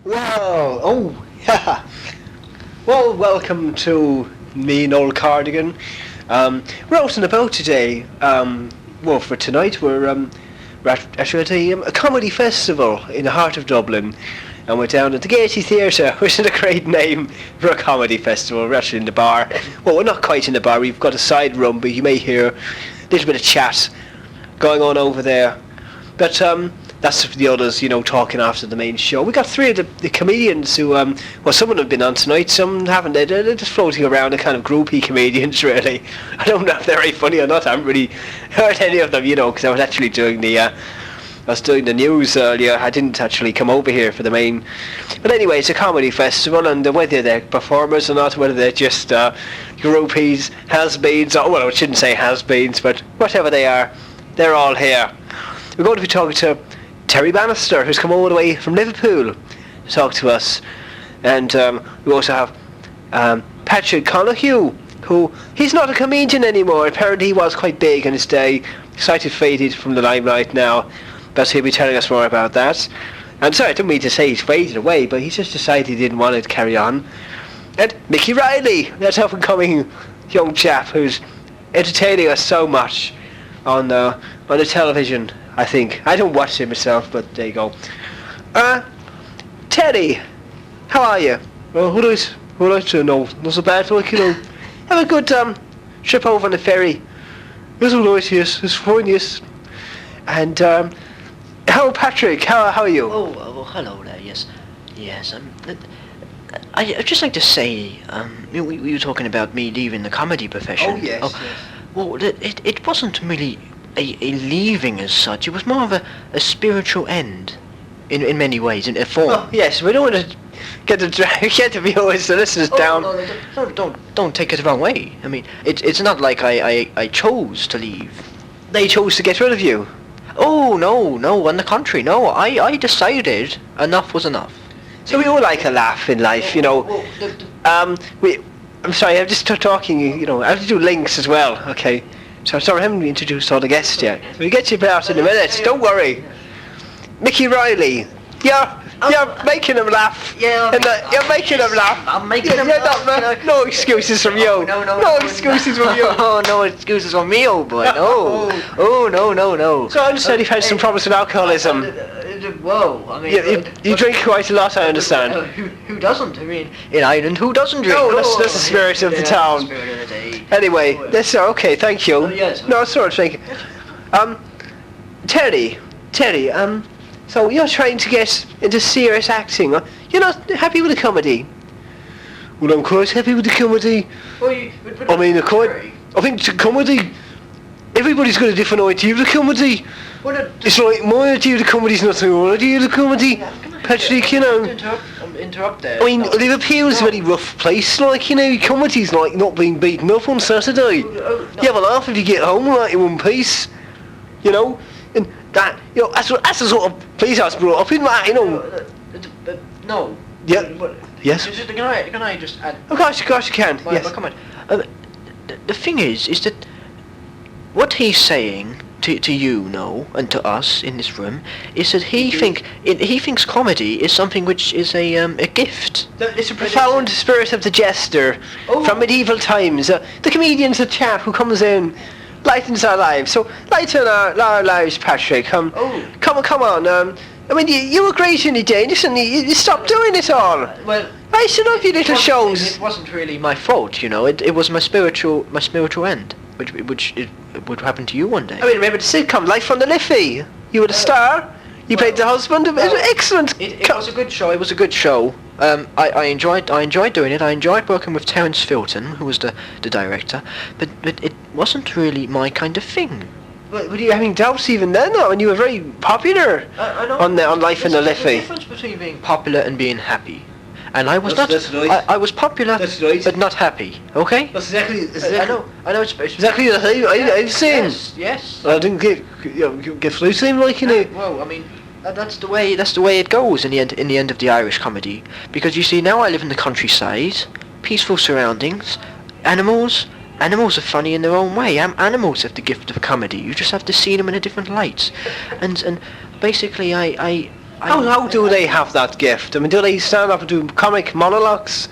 Well, oh, yeah. Well, welcome to me, Noel Cardigan. We're out and about today. Well, for tonight, we're actually at a comedy festival in the heart of Dublin. And we're down at the Gaiety Theatre, which is a great name for a comedy festival. We're actually in the bar. Well, we're not quite in the bar. We've got a side room, but you may hear a little bit of chat going on over there. But that's for the others, talking after the main show. We got three of the comedians who, well, some of them have been on tonight, some haven't. They're just floating around, the kind of groupie comedians, really. I don't know if they're very funny or not. I haven't really heard any of them, because I was actually doing the news earlier. I didn't actually come over here for the main. But anyway, it's a comedy festival, and whether they're performers or not, whether they're just groupies, has-beens, or, well, I shouldn't say has-beens, but whatever they are, they're all here. We're going to be talking to Terry Bannister, who's come all the way from Liverpool to talk to us. And we also have Patrick Conahue, who, he's not a comedian anymore. Apparently he was quite big in his day. Slightly faded from the limelight now, but he'll be telling us more about that. And sorry, I don't mean to say he's faded away, but he's just decided he didn't want to carry on. And Mickey Riley, that up-and-coming young chap who's entertaining us so much on the television, I think. I don't watch it myself, but there you go. Teddy, how are you? Well, who do I to know? Not so bad, like, have a good trip over on the ferry. It was nice, yes. It's fine, yes. And hello, Patrick. How are you? Oh, well, hello there. Yes. I'd just like to say, we were talking about me leaving the comedy profession. Oh yes. Yes. Well, it wasn't really a leaving as such. It was more of a spiritual end, in many ways, in a form. Oh yes, we don't want to get the viewers, the listeners down. No, don't take it the wrong way. I mean, it's not like I chose to leave. They chose to get rid of you. Oh no, on the contrary, no. I decided enough was enough. So we all like a laugh in life, I'm sorry, I'm just talking, I have to do links as well, okay? So sorry, I haven't introduced all the guests yet. We'll get you out in a minute, don't worry. Mickey Riley, you're making them laugh. Yeah, you're making them laugh. I'm making them laugh. No excuses from you. No excuses from you. Oh, no excuses from me, old boy. No. Oh, no. So I understand you've had some problems with alcoholism. Whoa, I mean... You drink quite a lot, I understand. Who doesn't? I mean, in Ireland, who doesn't drink? No, that's the spirit of the town. The spirit of the day. Anyway, that's okay, thank you. Yes. No, sorry, thank you. Terry, so you're trying to get into serious acting. You're not happy with the comedy? Well, I'm quite happy with the comedy. I think the comedy, everybody's got a different idea of the comedy. It's like my idea of the comedy's not your idea of the comedy. Patrick, Interrupt there. I mean, Liverpool's a very rough place, comedy's like not being beaten up on Saturday. You have a laugh if you get home in one piece, and that, that's the sort of place I was brought up in, No. Yeah. Yes. Can I just add? Of course you can. Yes. Come on. The thing is that what he's saying to you, and to us in this room, is that he thinks comedy is something which is a gift. It's a profound spirit of the jester from medieval times. The comedian's a chap who comes in, lightens our lives. So lighten our lives, Patrick. Come on. I mean, you were great in the day. Listen, you stopped doing it all. Well, I should love your little shows. It wasn't really my fault, It was my spiritual end, which would happen to you one day. I mean, remember the sitcom Life on the Liffey? You were the star. You played the husband. It was excellent. It was a good show. It was a good show. I enjoyed doing it. I enjoyed working with Terence Filton, who was the director. But it wasn't really my kind of thing. Were you having doubts even then, though? And you were very popular on Life in the Liffey. There's a difference between being popular and being happy. And I was I was popular, but not happy. Okay. That's exactly. I know. It's exactly the thing I've seen. Yes. I didn't get through to him Well, I mean, that's the way it goes in the end of the Irish comedy. Because you see, now I live in the countryside, peaceful surroundings, animals. Animals are funny in their own way. Animals have the gift of comedy. You just have to see them in a different light. And basically, I How do they have that gift? I mean, do they stand up and do comic monologues?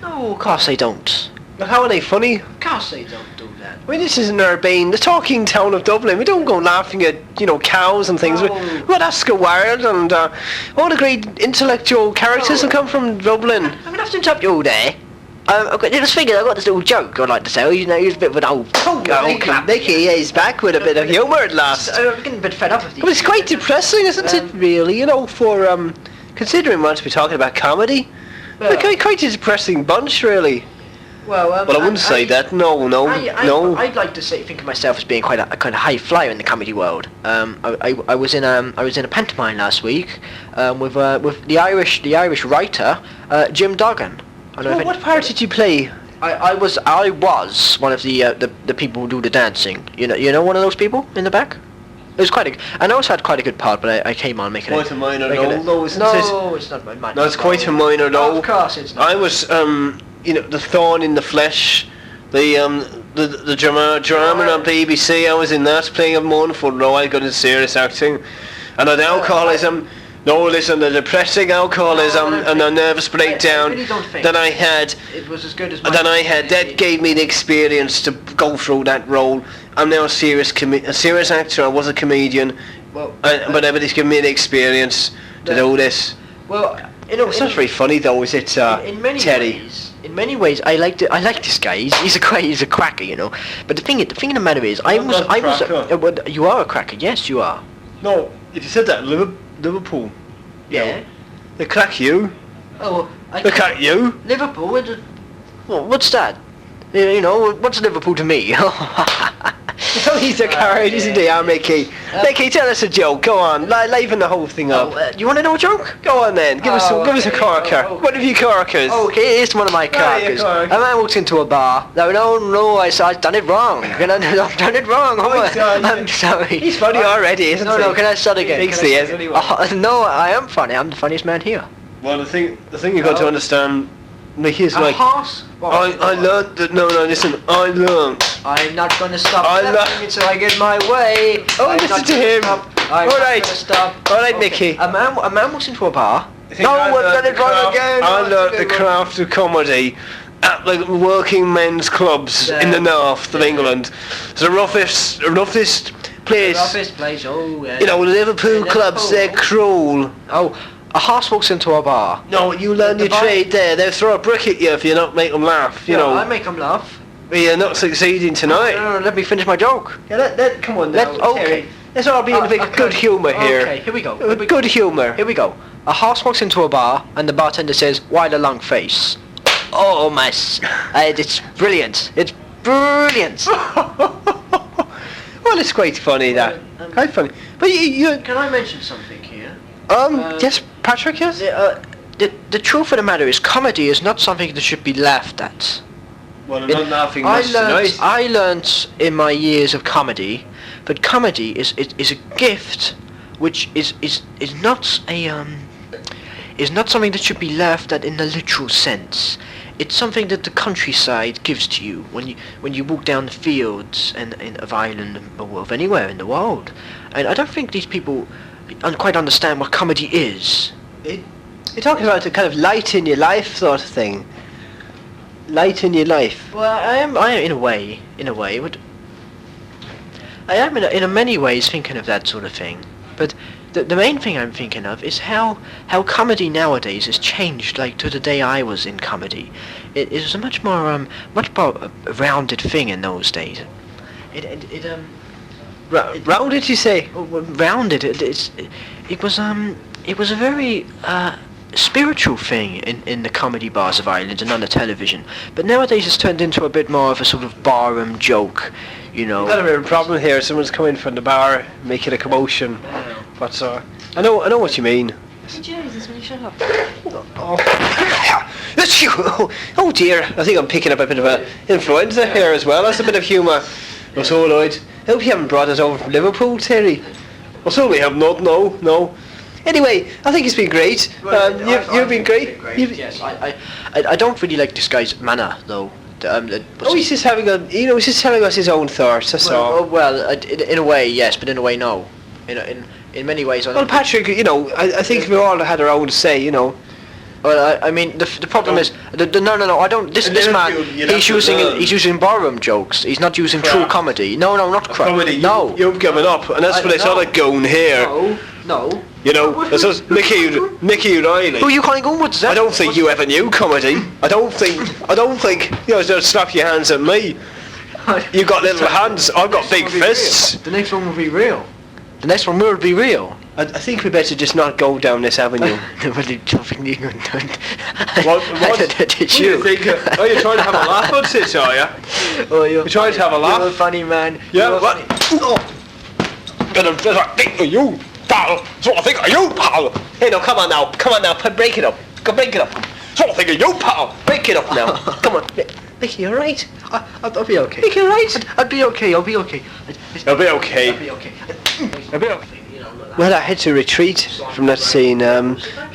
No, of course they don't. But how are they funny? Of course they don't do that. I mean, this is Urbane, the talking town of Dublin. We don't go laughing at, cows and things. No. We're Oscar Wilde and all the great intellectual characters that come from Dublin. I'm going to have to interrupt you all there. I just figured I've got this little joke I'd like to say. He's a bit of an old clap. Nicky is back with a bit of humour at last. I'm getting a bit fed up with these. But it's quite depressing, isn't it, really? For, considering we're to be talking about comedy. They're quite a depressing bunch, really. Well, I wouldn't say that. No. I'd like to think of myself as being quite a kind of high flyer in the comedy world. I was in a pantomime last week with the Irish writer Jim Duggan. What part did you play? I was one of the people who do the dancing. You know one of those people in the back. It was I also had quite a good part, but I came on making quite a minor role, though, isn't it? No, it's not minor. No, it's quite a minor role. Of course, it's not. I was the thorn in the flesh, the drama on BBC. I was in that, playing a mournful role. I got into serious acting, and the alcoholism. The depressing alcoholism and the nervous breakdown that I had. It was as good as that gave me the experience to go through that role. I'm now a serious actor. I was a comedian, but everybody's given me the experience to do this. Well, it's not very funny though, is it, Terry? In many ways, I like this guy. He's a cracker, But the thing of the matter is, you are a cracker. Yes, you are. No, if you said that, Liverpool. Yeah. They crack you. Oh, they crack you. Liverpool. What's that? What's Liverpool to me? He's a card, isn't he, Mickey? Mickey, tell us a joke. Go on, liven the whole thing up. You want to know a joke? Go on then. Give us a corker. One of you corkers. Okay, here's one of my corkers. A man walks into a bar. No, I've done it wrong. I've done it wrong. I'm sorry. He's funny already, isn't he? No, can I start again? Thinks he is anyway. No, I am funny. I'm the funniest man here. Well, the thing you got to understand, Mickey, is like... I learned that... No, listen. I learned... I'm not going to stop laughing until I get my way. Listen to him. All right, Mickey. A man walks into a bar. I've done it wrong again. I learned the craft of comedy at the working men's clubs in the north of England. It's the roughest place. The roughest place, yeah. The Liverpool clubs, they're cruel. A horse walks into a bar. No, you learn your trade there. They'll throw a brick at you if you don't make them laugh, I make them laugh. But you're not succeeding tonight. No, let me finish my joke. Yeah, come on now. Okay. Let's all be in a bit good humour here. Okay, here we go. Good humour. Here we go. A horse walks into a bar and the bartender says, "Why the long face?" Oh, it's brilliant. It's brilliant. Well, it's quite funny, that. Quite funny. But you... Can I mention something here? Yes, Patrick, yes? The truth of the matter is, comedy is not something that should be laughed at. Well, I'm not laughing much tonight. I learnt in my years of comedy that comedy is a gift which is not something that should be laughed at in the literal sense. It's something that the countryside gives to you when you walk down the fields of Ireland or of anywhere in the world. And I don't think these people quite understand what comedy is. You're talking about the kind of light in your life sort of thing. Light in your life. Well, I am in a way, but I am in many ways thinking of that sort of thing. But the main thing I'm thinking of is how comedy nowadays has changed, like to the day I was in comedy. It was a much more rounded thing in those days. Rounded, you say? Rounded. It was a very spiritual thing in the comedy bars of Ireland and on the television. But nowadays it's turned into a bit more of a sort of barroom joke, You've got a bit of a problem here. Someone's coming from the bar, making a commotion. But I know what you mean. Jesus, will you shut up? Oh dear, I think I'm picking up a bit of a influenza here as well. That's a bit of humour. That's all right. I hope you haven't brought us over from Liverpool, Terry. I certainly have not, no. Anyway, I think it's been great. You've been great. Yes, I don't really like this guy's manner, though. He's just having he's just telling us his own thoughts, that's all. Well, in a way, yes, but in a way, no. In In many ways, I Well, don't. Patrick, you know, I think we all had our own say, you know. Well, I mean, the problem is, no, I don't. This man, he's using ballroom jokes. He's not using true comedy. No, not crap. Comedy, No, you've given up, and that's what I saw it going here. no. You know, this is Mickey Riley. Who are you calling onwards? I don't think you ever knew comedy. I don't think, you know, just slap your hands at me. You got little hands, I've got big fists. The next one will be real. The next one will be real. I think we better just not go down this avenue. What? Did you? Think, are you trying to have a laugh at this, are you? Oh, you're trying to have a laugh? You're a funny man. Yeah, You're what? Oh. That's what I think of you, pal. That's what I think of you, pal. Hey, no, come on now, break it up. Go break it up. That's what I think of you, pal. Break it up now. Come on. Mickey, you alright? I'll be okay. Mickey, alright? I'll be okay. I'll be okay. I'll be okay. I'll be okay. I'll be okay. Well, I had to retreat from that scene.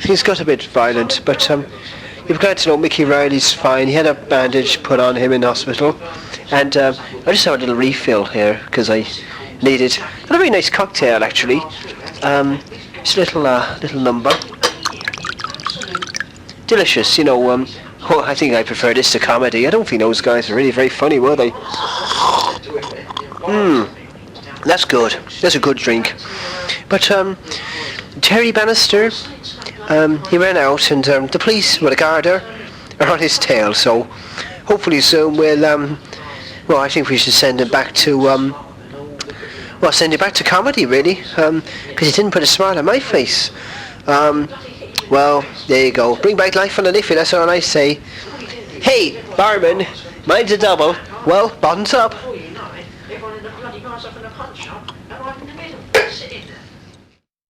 Things got a bit violent, but you're glad to know Mickey Riley's fine. He had a bandage put on him in hospital, and I just have a little refill here because I needed a very nice cocktail actually. It's a little number. Delicious, you know. I think I prefer this to comedy. I don't think those guys are really very funny, were they? That's good. That's a good drink. But Terry Bannister, he ran out, and the police, well, the Garda, are on his tail. So hopefully soon we'll, I think we should send him back to, send him back to comedy, really, because he didn't put a smile on my face. Well, there you go. Bring back life on the Liffey, that's all I say. Hey, barman, mine's a double. Well, bottoms up.